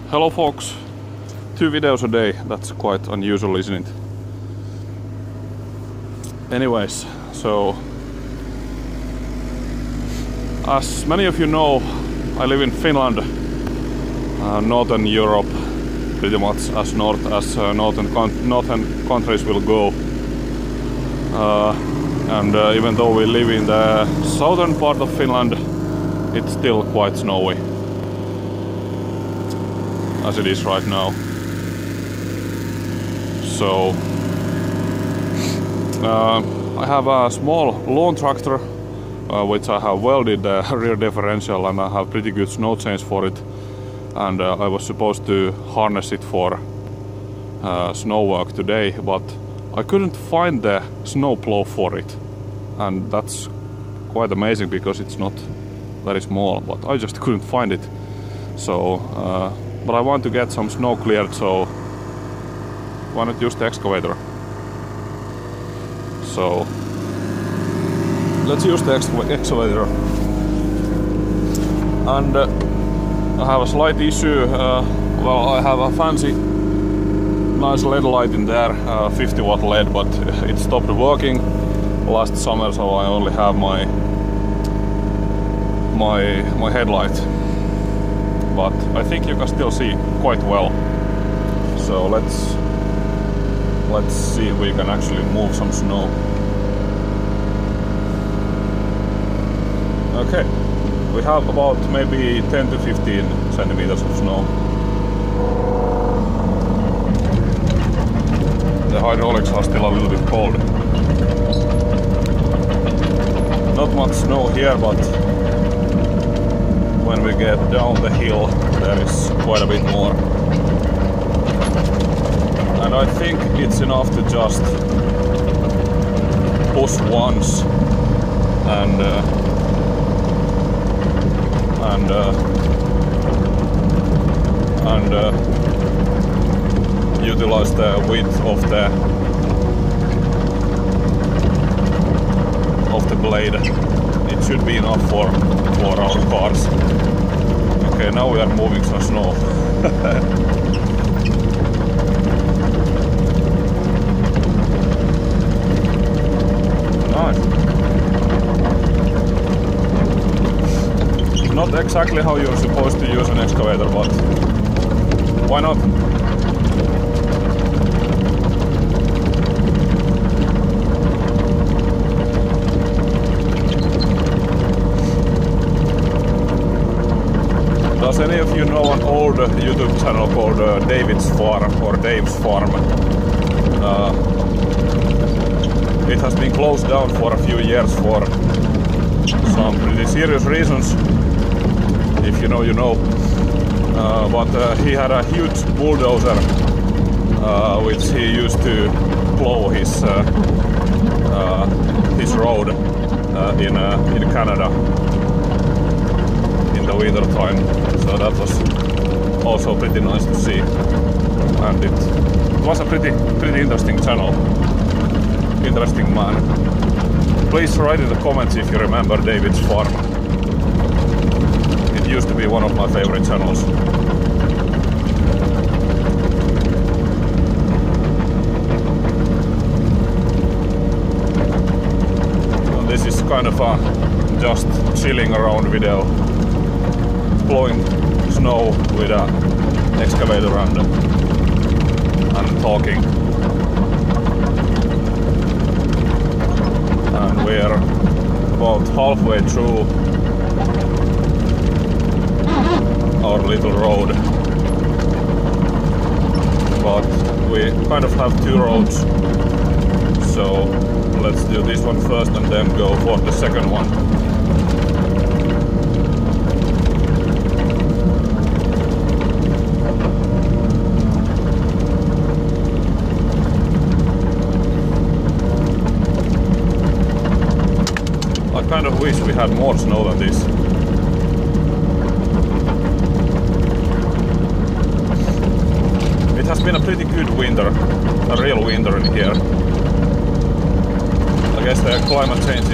Hello folks, 2 videos a day, that's quite unusual, isn't it? Anyways, so as many of you know, I live in Finland, Northern Europe, pretty much as north as northern countries will go. And even though we live in the southern part of Finland, it's still quite snowy, as it is right now. So I have a small lawn tractor which I have welded the rear differential, and I have pretty good snow chains for it, and I was supposed to harness it for snow work today, but I couldn't find the snow plow for it, and that's quite amazing because it's not very small, but I just couldn't find it. So but I want to get some snow cleared, so why not use the excavator? So let's use the excavator. And I have a slight issue. Well, I have a fancy nice LED light in there, 50 watt LED, but it stopped working last summer, so I only have my headlight. But I think you can still see quite well. So let's see if we can actually move some snow. Okay, we have about maybe 10 to 15 centimeters of snow. The hydraulics are still a little bit cold. Not much snow here, but when we get down the hill, there is quite a bit more. And I think it's enough to just push once and utilize the width of the blade. It should be enough for our cars. Okay, now we are moving some snow. Nice. Not exactly how you're supposed to use an excavator, but why not? Does any of you know an old YouTube channel called David's Farm or Dave's Farm? It has been closed down for a few years for some pretty serious reasons. If you know, you know. But he had a huge bulldozer which he used to plow his road in Canada in the winter time. So that was also pretty nice to see, and it was a pretty interesting channel. Interesting man. Please write in the comments if you remember David's Farm. It used to be one of my favorite channels. And this is kind of a just chilling around video, blowing snow with an excavator and talking. And we are about halfway through our little road, but we kind of have 2 roads, so let's do this one first and then go for the second one. I kind of wish we had more snow than this. It has been a pretty good winter, a real winter in here. I guess the climate change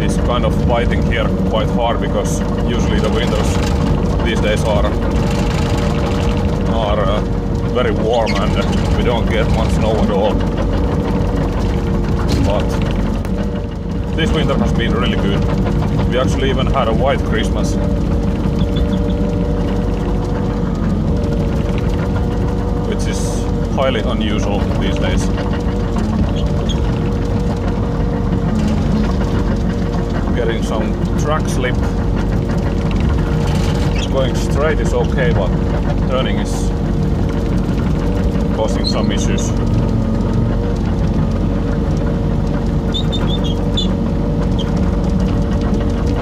is kind of biting here quite hard, because usually the winters these days are are very warm and we don't get much snow at all. But this winter has been really good. We actually even had a white Christmas. Which is highly unusual these days. Getting some track slip. Going straight is okay, but turning is causing some issues.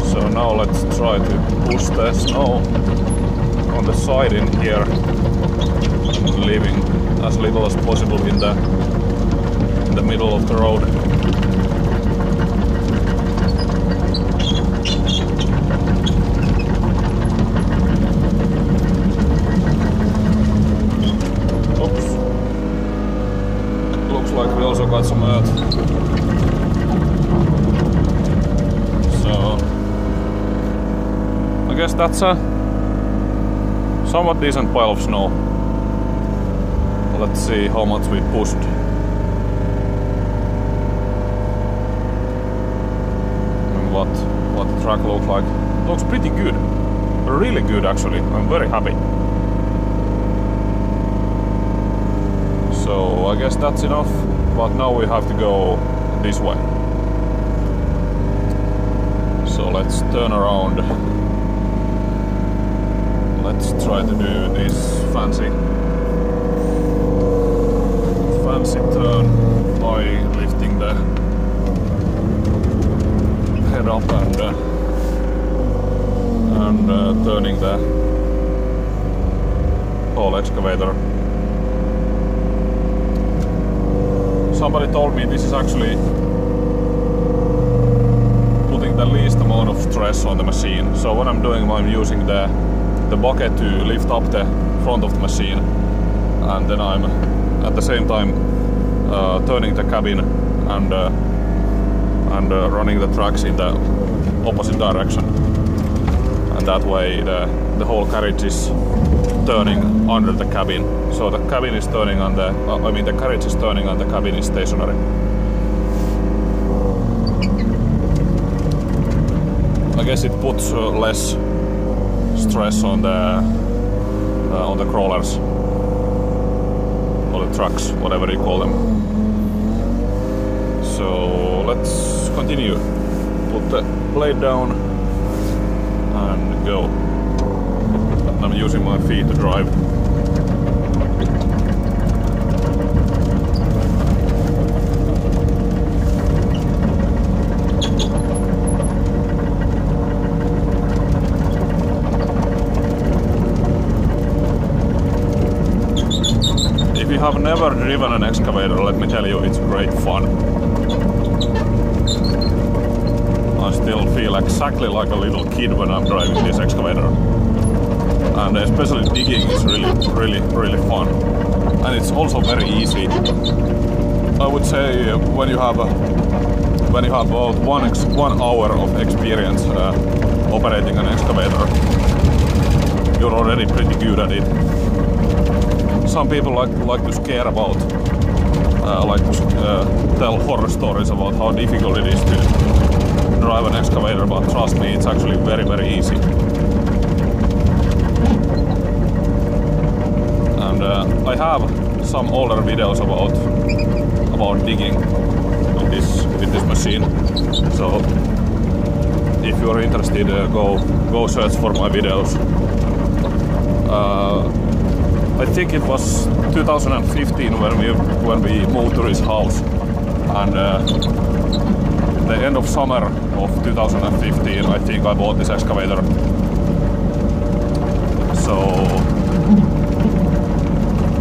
So now let's try to push the snow on the side in here, leaving as little as possible in the middle of the road. Like we also got some earth. So I guess that's a somewhat decent pile of snow. Let's see how much we pushed. And what the track looks like. Looks pretty good. Really good actually. I'm very happy. So I guess that's enough, but now we have to go this way. So let's turn around. Let's try to do this fancy turn by lifting the head up and turning the whole excavator. Somebody told me this is actually putting the least amount of stress on the machine. So what I'm doing, I'm using the bucket to lift up the front of the machine, and then I'm at the same time turning the cabin and running the tracks in the opposite direction. And that way the whole carriage is turning under the cabin. So the cabin is turning on the, the carriage is turning and the cabin is stationary. I guess it puts less stress on the crawlers or the trucks, whatever you call them. So let's continue. Put the blade down and go. I'm using my feet to drive. If you have never driven an excavator, let me tell you, it's great fun. I still feel exactly like a little kid when I'm driving this excavator. And especially digging is really fun. And it's also very easy. I would say when you have about 1 hour of experience operating an excavator, you're already pretty good at it. Some people like to scare about, tell horror stories about how difficult it is to drive an excavator, but trust me, it's actually very easy. And I have some older videos about digging with this machine. So if you are interested, go search for my videos. I think it was 2015 when we moved to his house, and the end of summer of 2015, I think I bought this excavator. So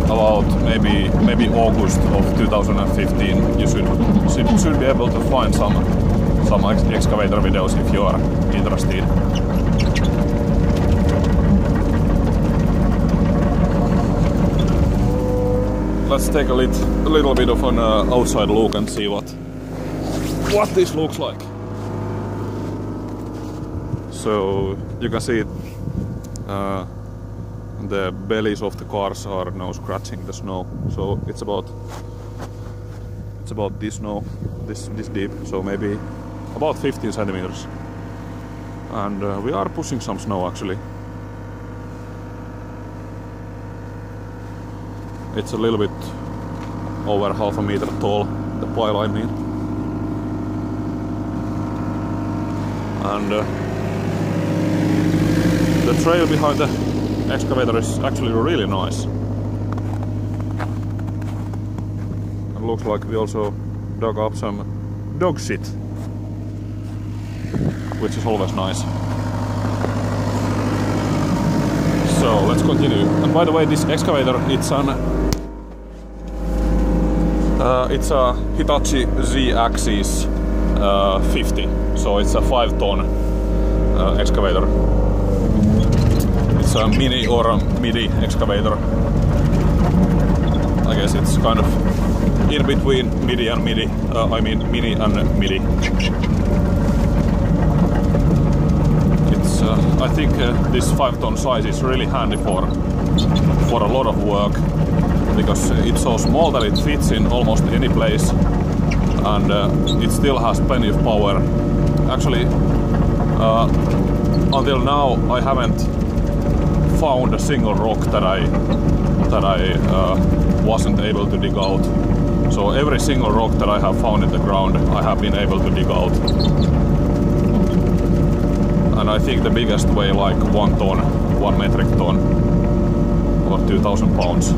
about maybe August of 2015, you should be able to find some excavator videos if you are interested. Let's take a little bit of an outside look and see what this looks like. So you can see it the bellies of the cars are now scratching the snow. So it's about this snow, this deep, so maybe about 15 centimeters. And we are pushing some snow actually. It's a little bit over half a meter tall, the pile I mean. And the trail behind the excavator is actually really nice. It looks like we also dug up some dog shit, which is always nice. So let's continue. And by the way, this excavator, it's a Hitachi Z-axis 50, so it's a 5-ton excavator. It's a mini or a midi excavator. I guess it's kind of in between midi and midi. I mean mini and midi. It's I think this 5-ton size is really handy for a lot of work, because it's so small that it fits in almost any place, and it still has plenty of power. Actually, until now I haven't found a single rock that I wasn't able to dig out. So every single rock that I have found in the ground, I have been able to dig out. And I think the biggest weigh like 1 ton, 1 metric ton, or 2,000 pounds.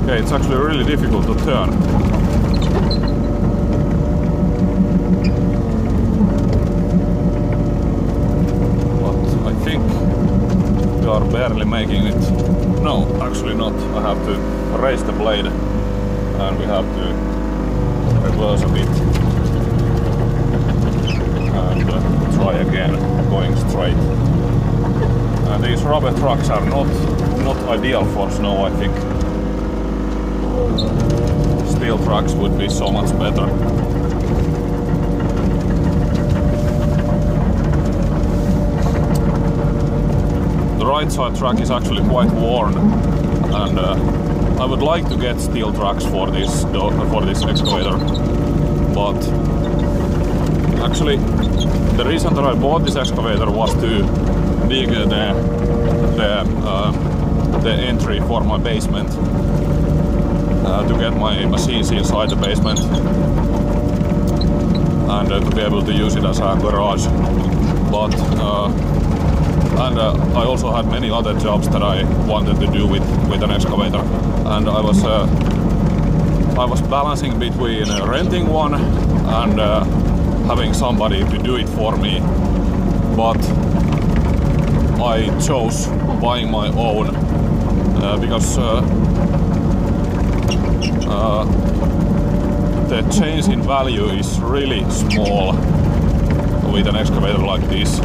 Okay, it's actually really difficult to turn. Are barely making it. No, actually not. I have to raise the blade and we have to reverse a bit and try again going straight. And these rubber trucks are not ideal for snow, I think. Steel trucks would be so much better. The right side track is actually quite worn, and I would like to get steel tracks for this excavator, but actually the reason that I bought this excavator was to dig the entry for my basement, to get my machines inside the basement and to be able to use it as a garage. But and I also had many other jobs that I wanted to do with an excavator, and I was balancing between renting one and having somebody to do it for me. But I chose buying my own because the change in value is really small with an excavator like this.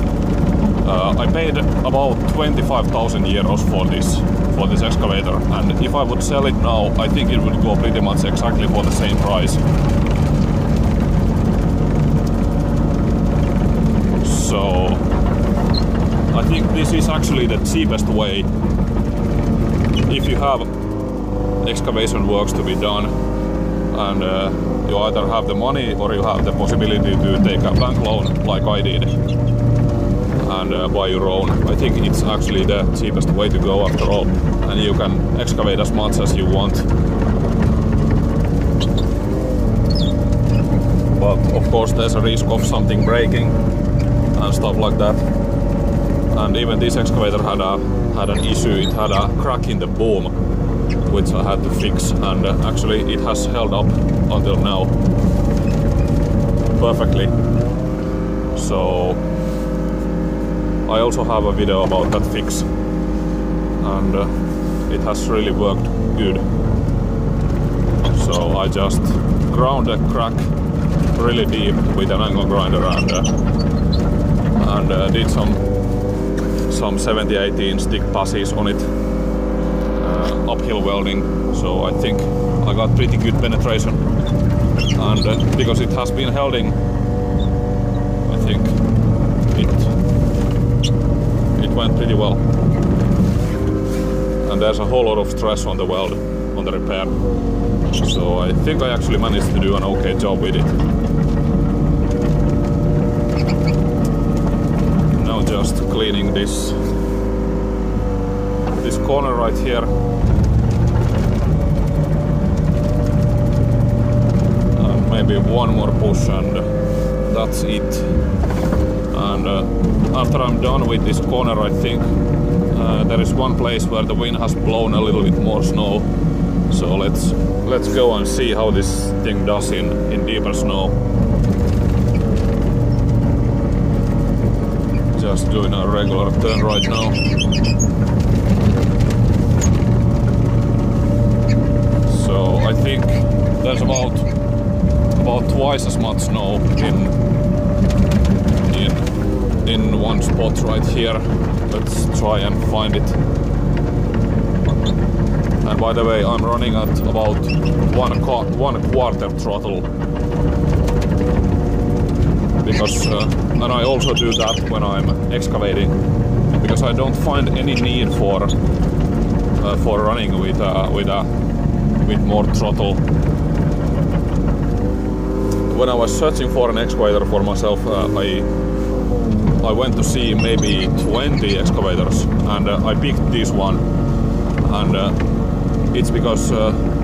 I paid about 25,000 euros for this excavator, and if I would sell it now, I think it would go pretty much exactly for the same price. So I think this is actually the cheapest way if you have excavation works to be done, and you either have the money or you have the possibility to take a bank loan like I did and buy your own. I think it's actually the cheapest way to go after all, and you can excavate as much as you want. But of course there's a risk of something breaking and stuff like that. And even this excavator had an issue. It had a crack in the boom, which I had to fix, and actually it has held up until now perfectly. So I also have a video about that fix, and it has really worked good. So I just ground the crack really deep with an angle grinder and did some 70-18 stick passes on it, uphill welding. So I think I got pretty good penetration, and because it has been holding, I think went pretty well. And there's a whole lot of stress on the weld, on the repair. So I think I actually managed to do an okay job with it. Now just cleaning this corner right here. And maybe one more push and that's it. And after I'm done with this corner, I think there is one place where the wind has blown a little bit more snow. So let's go and see how this thing does in deeper snow. Just doing a regular turn right now. So I think there's about twice as much snow in one spot right here. Let's try and find it. And by the way, I'm running at about one quarter throttle. Because, and I also do that when I'm excavating, because I don't find any need for running with more throttle. When I was searching for an excavator for myself, I went to see maybe 20 excavators, and I picked this one. And it's because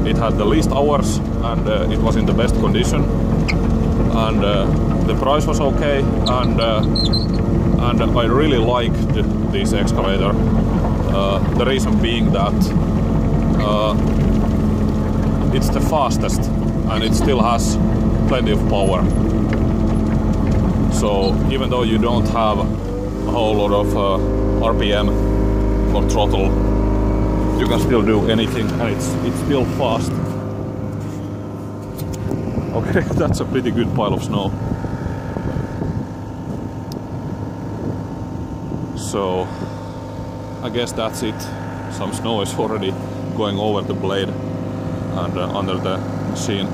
it had the least hours and it was in the best condition, and the price was okay, and I really liked this excavator. The reason being that it's the fastest and it still has plenty of power. So even though you don't have a whole lot of RPM or throttle, you can still do anything, and it's still fast. Okay, that's a pretty good pile of snow. So I guess that's it. Some snow is already going over the blade and under the machine.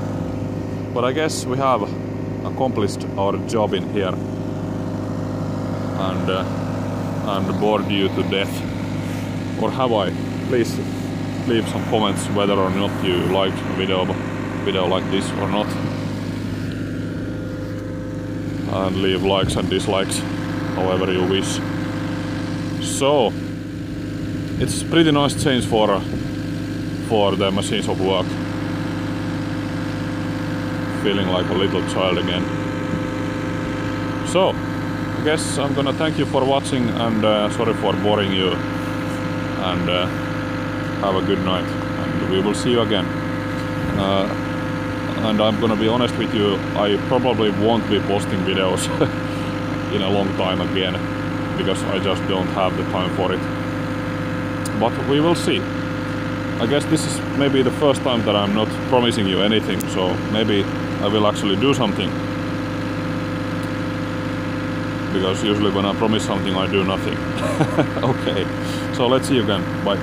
But I guess we have accomplished our job in here and bored you to death. Or have I? Please leave some comments whether or not you liked a video like this or not. And leave likes and dislikes however you wish. So it's pretty nice change for the machines of work. Feeling like a little child again. So I guess I'm gonna thank you for watching, and sorry for boring you, and have a good night, and we will see you again. And I'm gonna be honest with you, I probably won't be posting videos in a long time again, because I just don't have the time for it. But we will see. I guess this is maybe the first time that I'm not promising you anything, so maybe I will actually do something. Because usually when I promise something, I do nothing. Okay, so let's see you again. Bye.